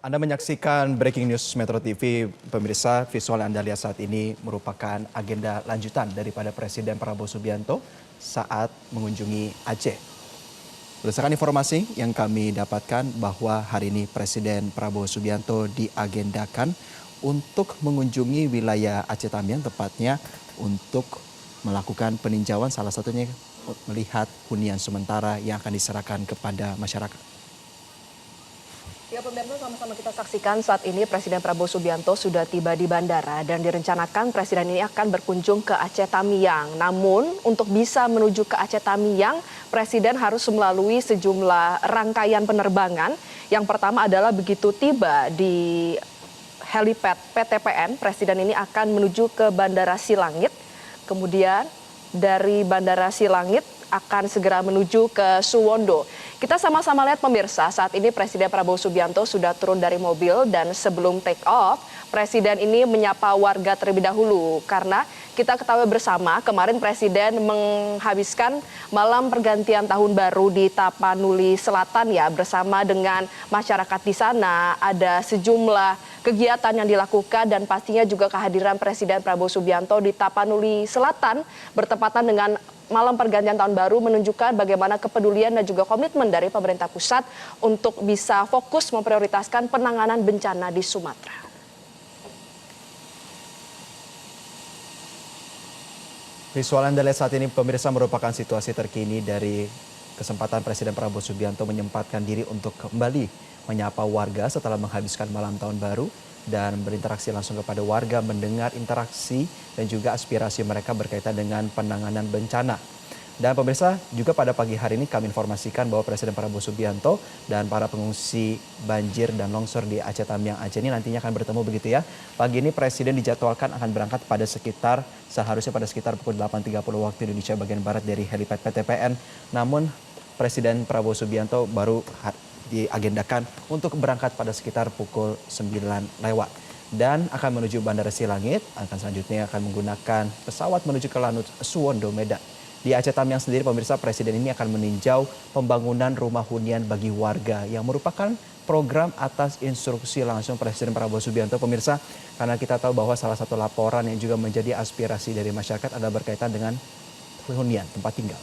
Anda menyaksikan Breaking News Metro TV, pemirsa. Visual yang Anda lihat saat ini merupakan agenda lanjutan daripada Presiden Prabowo Subianto saat mengunjungi Aceh. Berdasarkan informasi yang kami dapatkan bahwa hari ini Presiden Prabowo Subianto diagendakan untuk mengunjungi wilayah Aceh Tamiang, tepatnya untuk melakukan peninjauan, salah satunya melihat hunian sementara yang akan diserahkan kepada masyarakat. Ya pemirsa, sama-sama kita saksikan saat ini Presiden Prabowo Subianto sudah tiba di bandara dan direncanakan Presiden ini akan berkunjung ke Aceh Tamiang. Namun untuk bisa menuju ke Aceh Tamiang, Presiden harus melalui sejumlah rangkaian penerbangan. Yang pertama adalah begitu tiba di helipad PTPN, Presiden ini akan menuju ke Bandara Silangit. Kemudian dari Bandara Silangit akan segera menuju ke Suwondo. Kita sama-sama lihat pemirsa, saat ini Presiden Prabowo Subianto sudah turun dari mobil dan sebelum take off, Presiden ini menyapa warga terlebih dahulu. Karena kita ketahui bersama kemarin Presiden menghabiskan malam pergantian tahun baru di Tapanuli Selatan ya, bersama dengan masyarakat di sana. Ada sejumlah kegiatan yang dilakukan dan pastinya juga kehadiran Presiden Prabowo Subianto di Tapanuli Selatan bertepatan dengan malam pergantian tahun baru menunjukkan bagaimana kepedulian dan juga komitmen dari pemerintah pusat untuk bisa fokus memprioritaskan penanganan bencana di Sumatera. Visual Anda lihat saat ini pemirsa merupakan situasi terkini dari kesempatan Presiden Prabowo Subianto menyempatkan diri untuk kembali menyapa warga setelah menghabiskan malam tahun baru dan berinteraksi langsung kepada warga, mendengar interaksi dan juga aspirasi mereka berkaitan dengan penanganan bencana. Dan pemirsa, juga pada pagi hari ini kami informasikan bahwa Presiden Prabowo Subianto dan para pengungsi banjir dan longsor di Aceh Tamiang Aceh ini nantinya akan bertemu begitu ya. Pagi ini Presiden dijadwalkan akan berangkat seharusnya pada sekitar pukul 8.30 waktu Indonesia bagian Barat dari helipad PTPN. Namun Presiden Prabowo Subianto baru diagendakan untuk berangkat pada sekitar pukul 9 lewat dan akan menuju Bandara Silangit. Selanjutnya akan menggunakan pesawat menuju ke Lanut Suwondo, Medan. Di Aceh Tamiang sendiri pemirsa, Presiden ini akan meninjau pembangunan rumah hunian bagi warga yang merupakan program atas instruksi langsung Presiden Prabowo Subianto pemirsa, karena kita tahu bahwa salah satu laporan yang juga menjadi aspirasi dari masyarakat adalah berkaitan dengan hunian tempat tinggal.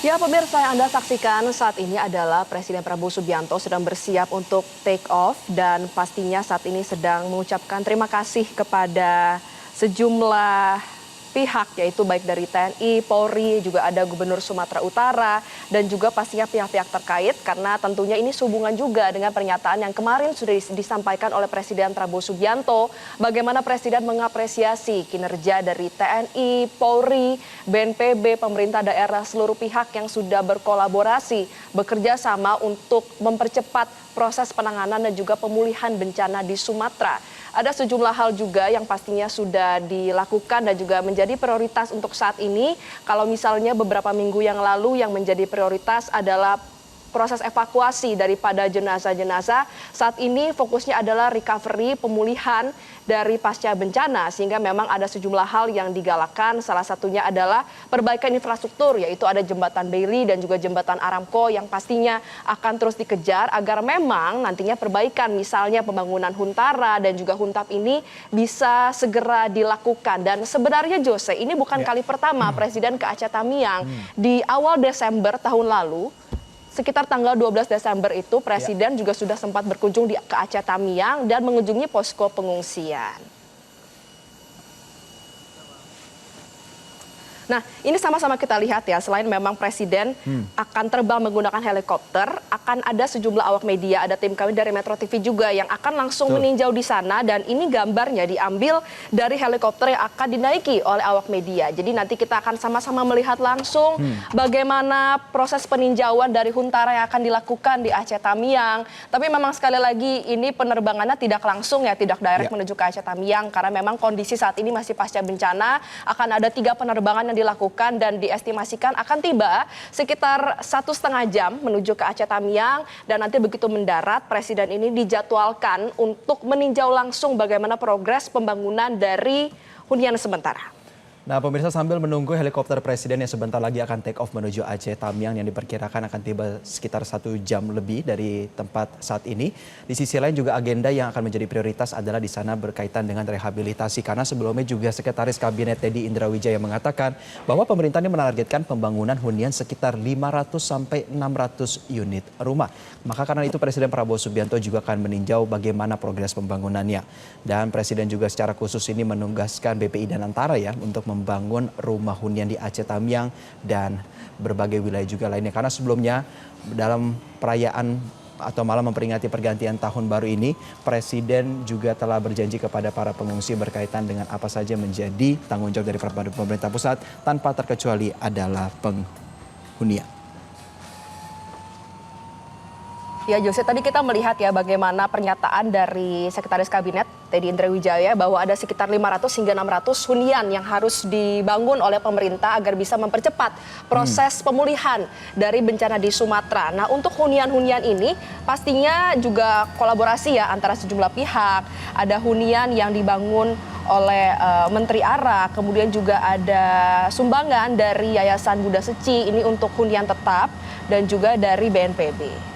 Ya pemirsa, yang Anda saksikan saat ini adalah Presiden Prabowo Subianto sedang bersiap untuk take off dan pastinya saat ini sedang mengucapkan terima kasih kepada sejumlah pihak, yaitu baik dari TNI, Polri, juga ada Gubernur Sumatera Utara dan juga pastinya pihak-pihak terkait, karena tentunya ini sehubungan juga dengan pernyataan yang kemarin sudah disampaikan oleh Presiden Prabowo Subianto, bagaimana Presiden mengapresiasi kinerja dari TNI, Polri, BNPB, pemerintah daerah, seluruh pihak yang sudah berkolaborasi, bekerja sama untuk mempercepat proses penanganan dan juga pemulihan bencana di Sumatera. Ada sejumlah hal juga yang pastinya sudah dilakukan dan juga menjadi prioritas untuk saat ini. Kalau misalnya beberapa minggu yang lalu yang menjadi prioritas adalah proses evakuasi daripada jenazah-jenazah, saat ini fokusnya adalah recovery, pemulihan dari pasca bencana, sehingga memang ada sejumlah hal yang digalakkan. Salah satunya adalah perbaikan infrastruktur, yaitu ada jembatan Bailey dan juga jembatan Aramco yang pastinya akan terus dikejar agar memang nantinya perbaikan, misalnya pembangunan Huntara dan juga Huntap ini bisa segera dilakukan. Dan sebenarnya Jose, ini bukan kali pertama Presiden ke Aceh Tamiang. Di awal Desember tahun lalu, sekitar tanggal 12 Desember itu Presiden juga sudah sempat berkunjung ke Aceh Tamiang dan mengunjungi posko pengungsian. Nah, ini sama-sama kita lihat ya, selain memang Presiden akan terbang menggunakan helikopter, akan ada sejumlah awak media, ada tim kami dari Metro TV juga yang akan langsung meninjau di sana, dan ini gambarnya diambil dari helikopter yang akan dinaiki oleh awak media. Jadi nanti kita akan sama-sama melihat langsung bagaimana proses peninjauan dari Huntara yang akan dilakukan di Aceh Tamiang. Tapi memang sekali lagi ini penerbangannya tidak langsung ya, tidak direct menuju ke Aceh Tamiang, karena memang kondisi saat ini masih pasca bencana. Akan ada 3 penerbangan yang dilakukan dan diestimasikan akan tiba sekitar 1,5 jam menuju ke Aceh Tamiang, dan nanti begitu mendarat Presiden ini dijadwalkan untuk meninjau langsung bagaimana progres pembangunan dari hunian sementara. Nah, pemirsa, sambil menunggu helikopter Presiden yang sebentar lagi akan take off menuju Aceh Tamiang yang diperkirakan akan tiba sekitar 1 jam lebih dari tempat saat ini. Di sisi lain juga agenda yang akan menjadi prioritas adalah di sana berkaitan dengan rehabilitasi. Karena sebelumnya juga Sekretaris Kabinet Teddy Indrawijaya mengatakan bahwa pemerintah ini menargetkan pembangunan hunian sekitar 500 sampai 600 unit rumah. Maka karena itu Presiden Prabowo Subianto juga akan meninjau bagaimana progres pembangunannya. Dan Presiden juga secara khusus ini menugaskan BPI dan Antara ya untuk membangun rumah hunian di Aceh Tamiang dan berbagai wilayah juga lainnya. Karena sebelumnya dalam perayaan atau malah memperingati pergantian tahun baru ini, Presiden juga telah berjanji kepada para pengungsi berkaitan dengan apa saja menjadi tanggung jawab dari pemerintah pusat, tanpa terkecuali adalah penghunian. Ya Jose, tadi kita melihat ya bagaimana pernyataan dari Sekretaris Kabinet Teddy Indrawijaya bahwa ada sekitar 500 hingga 600 hunian yang harus dibangun oleh pemerintah agar bisa mempercepat proses pemulihan dari bencana di Sumatera. Nah, untuk hunian-hunian ini pastinya juga kolaborasi ya antara sejumlah pihak. Ada hunian yang dibangun oleh Menteri ARA, kemudian juga ada sumbangan dari Yayasan Buddha Seci ini untuk hunian tetap, dan juga dari BNPB.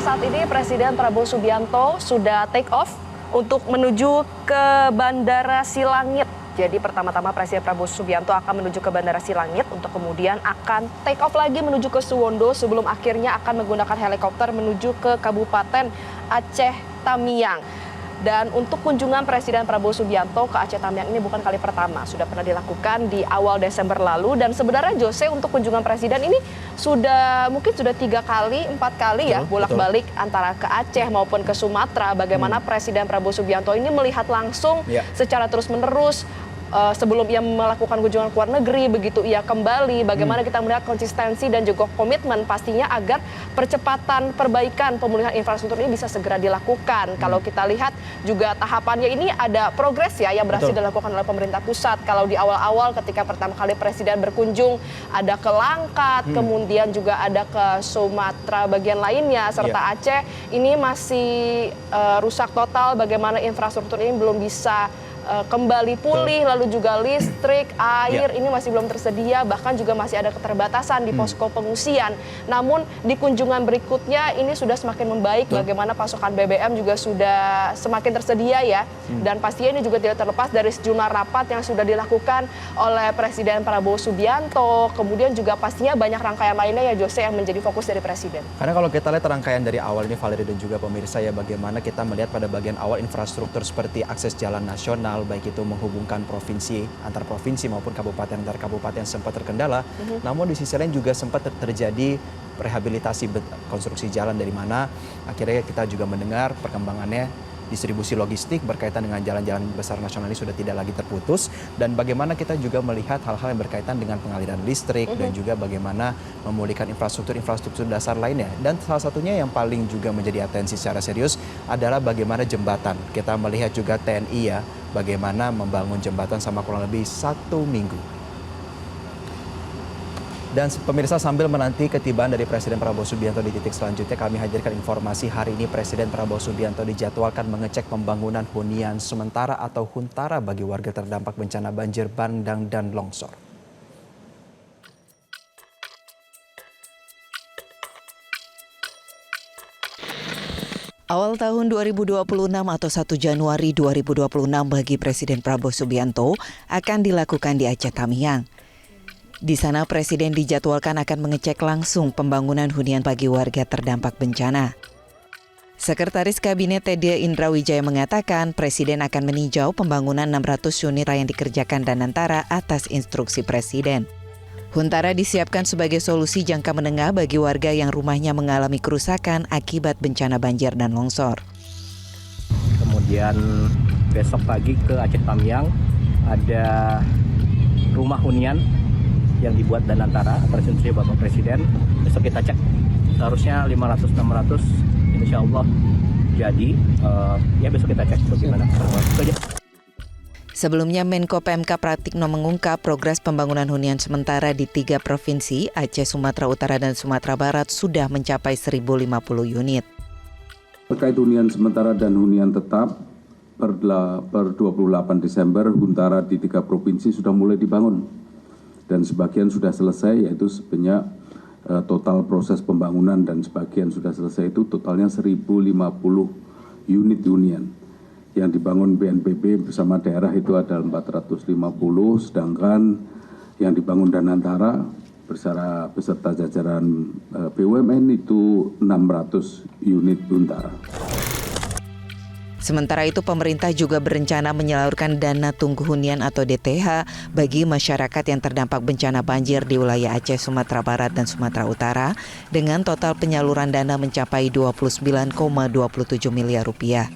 Saat ini Presiden Prabowo Subianto sudah take off untuk menuju ke Bandara Silangit. Jadi pertama-tama Presiden Prabowo Subianto akan menuju ke Bandara Silangit untuk kemudian akan take off lagi menuju ke Suwondo sebelum akhirnya akan menggunakan helikopter menuju ke Kabupaten Aceh Tamiang. Dan untuk kunjungan Presiden Prabowo Subianto ke Aceh Tamiang ini bukan kali pertama, sudah pernah dilakukan di awal Desember lalu. Dan sebenarnya Jose, untuk kunjungan Presiden ini mungkin sudah 3 kali, 4 kali ya bolak-balik antara ke Aceh maupun ke Sumatera. Bagaimana Presiden Prabowo Subianto ini melihat langsung secara terus-menerus sebelum ia melakukan kunjungan ke luar negeri, begitu ia kembali, bagaimana kita melihat konsistensi dan juga komitmen pastinya agar percepatan perbaikan pemulihan infrastruktur ini bisa segera dilakukan. Kalau kita lihat juga tahapannya ini ada progres ya yang berhasil dilakukan oleh pemerintah pusat. Kalau di awal-awal ketika pertama kali Presiden berkunjung ada ke Langkat, kemudian juga ada ke Sumatera bagian lainnya, serta Aceh, ini masih rusak total, bagaimana infrastruktur ini belum bisa kembali pulih, lalu juga listrik, air ini masih belum tersedia, bahkan juga masih ada keterbatasan di posko pengungsian. Namun di kunjungan berikutnya ini sudah semakin membaik, bagaimana pasokan BBM juga sudah semakin tersedia ya. Dan pastinya ini juga tidak terlepas dari sejumlah rapat yang sudah dilakukan oleh Presiden Prabowo Subianto, kemudian juga pastinya banyak rangkaian lainnya ya Jose yang menjadi fokus dari Presiden. Karena kalau kita lihat rangkaian dari awal ini Valerie dan juga pemirsa ya, bagaimana kita melihat pada bagian awal infrastruktur seperti akses jalan nasional, baik itu menghubungkan provinsi, antar provinsi maupun kabupaten antar kabupaten sempat terkendala. Namun di sisi lain juga sempat terjadi rehabilitasi konstruksi jalan, dari mana akhirnya kita juga mendengar perkembangannya distribusi logistik berkaitan dengan jalan-jalan besar nasional ini sudah tidak lagi terputus, dan bagaimana kita juga melihat hal-hal yang berkaitan dengan pengaliran listrik dan juga bagaimana memulihkan infrastruktur dasar lainnya. Dan salah satunya yang paling juga menjadi atensi secara serius adalah bagaimana jembatan. Kita melihat juga TNI ya, bagaimana membangun jembatan sama kurang lebih 1 minggu. Dan pemirsa, sambil menanti ketibaan dari Presiden Prabowo Subianto di titik selanjutnya, kami hadirkan informasi hari ini Presiden Prabowo Subianto dijadwalkan mengecek pembangunan hunian sementara atau huntara bagi warga terdampak bencana banjir bandang dan longsor. Awal tahun 2026 atau 1 Januari 2026 bagi Presiden Prabowo Subianto akan dilakukan di Aceh Tamiang. Di sana Presiden dijadwalkan akan mengecek langsung pembangunan hunian bagi warga terdampak bencana. Sekretaris Kabinet Teddy Indra Wijaya mengatakan Presiden akan meninjau pembangunan 600 unit yang dikerjakan Danantara atas instruksi Presiden. Huntara disiapkan sebagai solusi jangka menengah bagi warga yang rumahnya mengalami kerusakan akibat bencana banjir dan longsor. Kemudian besok pagi ke Aceh Tamiang ada rumah hunian yang dibuat Danantara atas instruksi Bapak Presiden. Besok kita cek, seharusnya 500-600 insya Allah jadi. Ya besok kita cek bagaimana. Sebelumnya Menko PMK Pratikno mengungkap progres pembangunan hunian sementara di 3 provinsi, Aceh, Sumatera Utara, dan Sumatera Barat sudah mencapai 1.050 unit. Terkait hunian sementara dan hunian tetap, per 28 Desember, huntara di 3 provinsi sudah mulai dibangun. Dan sebagian sudah selesai, yaitu sebanyak total proses pembangunan dan sebagian sudah selesai itu totalnya 1.050 unit hunian. Yang dibangun BNPB bersama daerah itu ada 450, sedangkan yang dibangun Danantara beserta jajaran BUMN itu 600 unit huntara. Sementara itu pemerintah juga berencana menyalurkan dana tunggu hunian atau DTH bagi masyarakat yang terdampak bencana banjir di wilayah Aceh, Sumatera Barat, dan Sumatera Utara dengan total penyaluran dana mencapai 29,27 miliar rupiah.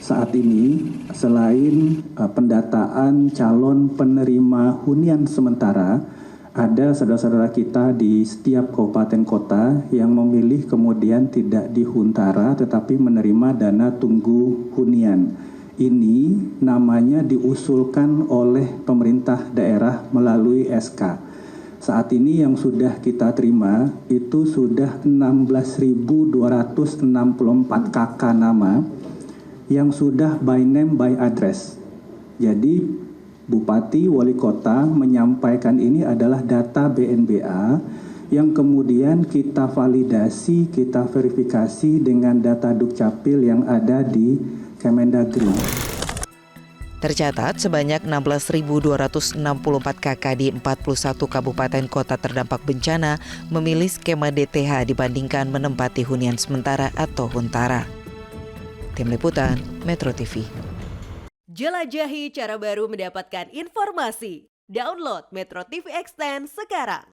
Saat ini selain pendataan calon penerima hunian sementara, ada saudara-saudara kita di setiap kabupaten kota yang memilih kemudian tidak di huntara tetapi menerima dana tunggu hunian. Ini namanya diusulkan oleh pemerintah daerah melalui SK. Saat ini yang sudah kita terima itu sudah 16.264 KK nama yang sudah by name by address. Jadi Bupati, Wali Kota menyampaikan ini adalah data BNBA yang kemudian kita validasi, kita verifikasi dengan data Dukcapil yang ada di Kemendagri. Tercatat sebanyak 16.264 KK di 41 kabupaten kota terdampak bencana memilih skema DTH dibandingkan menempati hunian sementara atau huntara. Tim Liputan, Metro TV. Jelajahi cara baru mendapatkan informasi. Download Metro TV Extend sekarang.